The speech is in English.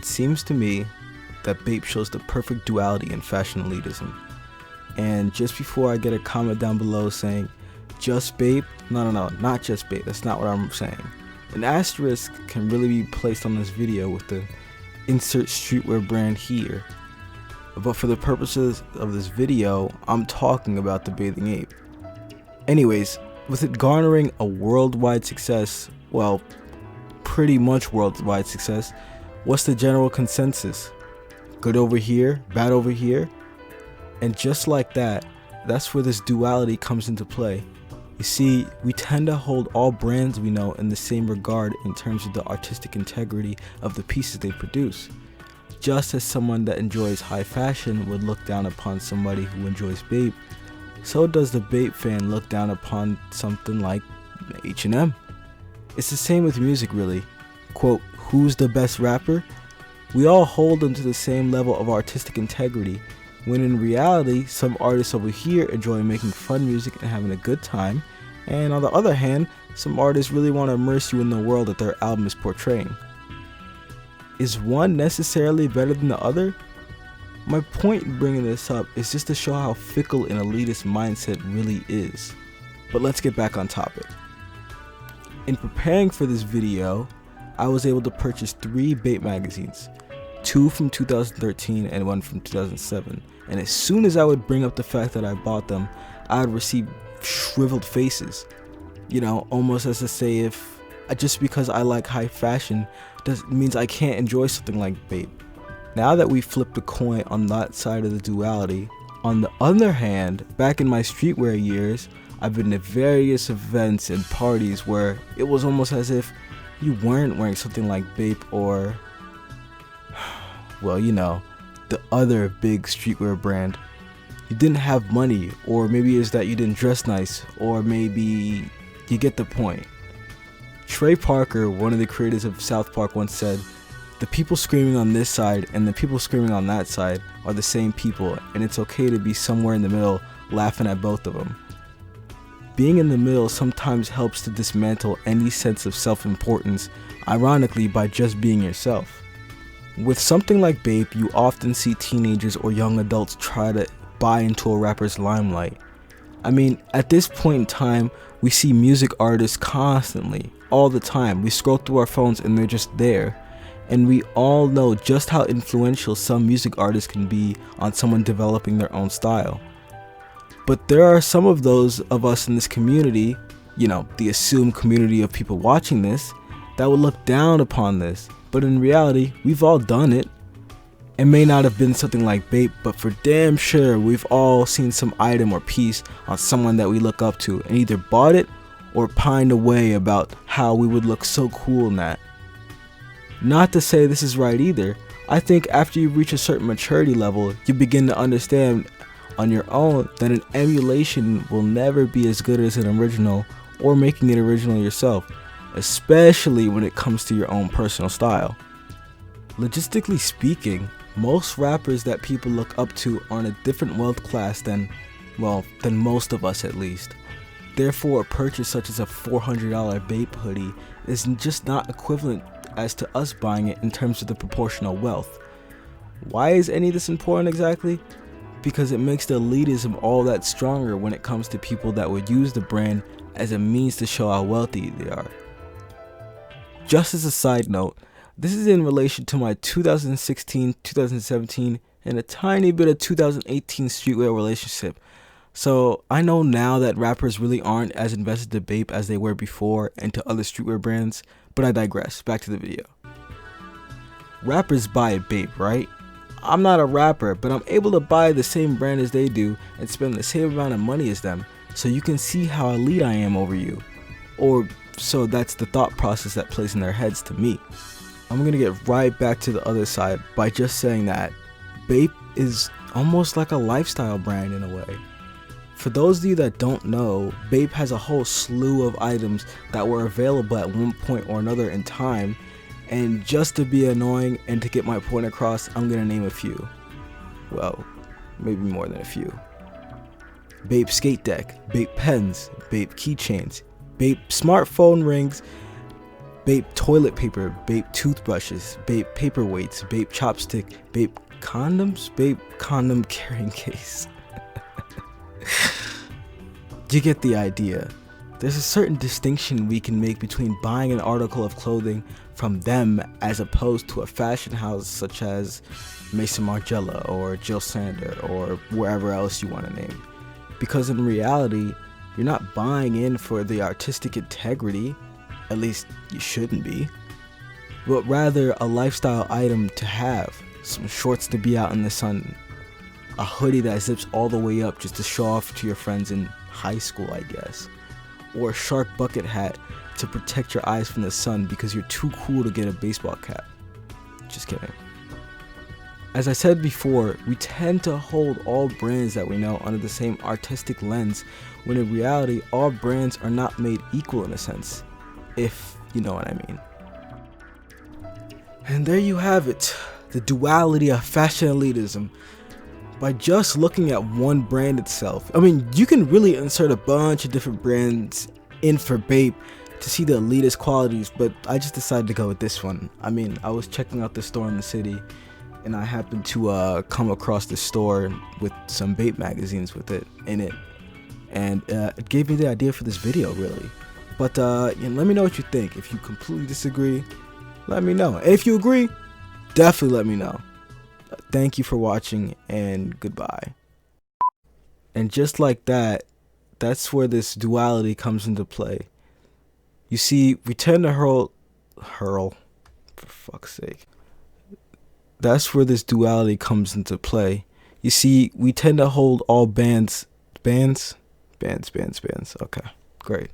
It seems to me that Bape shows the perfect duality in fashion elitism. And just before I get a comment down below saying, just Bape? No, not just Bape. That's not what I'm saying. An asterisk can really be placed on this video with the insert streetwear brand here. But for the purposes of this video, I'm talking about the bathing ape. Anyways, with it garnering a worldwide success, well, pretty much worldwide success, what's the general consensus? Good over here, bad over here? And just like that, that's where this duality comes into play. You see, we tend to hold all brands we know in the same regard in terms of the artistic integrity of the pieces they produce. Just as someone that enjoys high fashion would look down upon somebody who enjoys Bape, so does the Bape fan look down upon something like H&M. It's the same with music really. Quote, who's the best rapper? We all hold them to the same level of artistic integrity, when in reality, some artists over here enjoy making fun music and having a good time, and on the other hand, some artists really want to immerse you in the world that their album is portraying. Is one necessarily better than the other? My point in bringing this up is just to show how fickle an elitist mindset really is. But let's get back on topic. In preparing for this video, I was able to purchase 3 Bape magazines, 2 from 2013 and 1 from 2007, and as soon as I would bring up the fact that I bought them, I would receive shriveled faces. You know, almost as to say, if just because I like high fashion means I can't enjoy something like Bape. Now that we flipped the coin on that side of the duality, on the other hand, back in my streetwear years, I've been to various events and parties where it was almost as if you weren't wearing something like Bape or, well, you know, the other big streetwear brand. You didn't have money, or maybe it's that you didn't dress nice, or maybe you get the point. Trey Parker, one of the creators of South Park, once said, the people screaming on this side and the people screaming on that side are the same people, and it's okay to be somewhere in the middle laughing at both of them. Being in the middle sometimes helps to dismantle any sense of self-importance, ironically by just being yourself. With something like Bape, you often see teenagers or young adults try to buy into a rapper's limelight. I mean, at this point in time, we see music artists constantly, all the time. We scroll through our phones and they're just there. And we all know just how influential some music artists can be on someone developing their own style. But there are some of those of us in this community, you know, the assumed community of people watching this, that would look down upon this. But in reality, we've all done it. It may not have been something like Bape, but for damn sure, we've all seen some item or piece on someone that we look up to and either bought it or pined away about how we would look so cool in that. Not to say this is right either. I think after you reach a certain maturity level, you begin to understand on your own that an emulation will never be as good as an original or making it original yourself, especially when it comes to your own personal style. Logistically speaking, most rappers that people look up to are in a different wealth class than most of us at least. Therefore, a purchase such as a $400 Bape hoodie is just not equivalent as to us buying it in terms of the proportional wealth. Why is any of this important exactly? Because it makes the elitism all that stronger when it comes to people that would use the brand as a means to show how wealthy they are. Just as a side note, this is in relation to my 2016, 2017, and a tiny bit of 2018 streetwear relationship. So I know now that rappers really aren't as invested to Bape as they were before and to other streetwear brands, but I digress. Back to the video. Rappers buy Bape, right? I'm not a rapper, but I'm able to buy the same brand as they do and spend the same amount of money as them, so you can see how elite I am over you. Or so that's the thought process that plays in their heads to me. I'm gonna get right back to the other side by just saying that Bape is almost like a lifestyle brand in a way. For those of you that don't know, Bape has a whole slew of items that were available at one point or another in time, and just to be annoying and to get my point across, I'm gonna name a few. Well, maybe more than a few. Bape skate deck, Bape pens, Bape keychains, Bape smartphone rings, Bape toilet paper, Bape toothbrushes, Bape paperweights, Bape chopstick, Bape condoms, Bape condom carrying case. You get the idea. There's a certain distinction we can make between buying an article of clothing from them as opposed to a fashion house such as Maison Margiela or Jill Sander or wherever else you want to name. Because in reality, you're not buying in for the artistic integrity, at least you shouldn't be, but rather a lifestyle item to have, some shorts to be out in the sun, a hoodie that zips all the way up just to show off to your friends in high school, I guess, or a shark bucket hat to protect your eyes from the sun because you're too cool to get a baseball cap. Just kidding. As I said before, we tend to hold all brands that we know under the same artistic lens, when in reality, all brands are not made equal in a sense, if you know what I mean. And there you have it, the duality of fashion elitism. By just looking at one brand itself, I mean, you can really insert a bunch of different brands in for Bape to see the elitist qualities, but I just decided to go with this one. I mean, I was checking out the store in the city, and I happened to come across the store with some Bape magazines with it in it, and it gave me the idea for this video, really. But let me know what you think. If you completely disagree, let me know. And if you agree, definitely let me know. Thank you for watching, and goodbye. And just like that, that's where this duality comes into play. You see, we tend to hurl, for fuck's sake. That's where this duality comes into play. You see, we tend to hold all bands. Okay, great.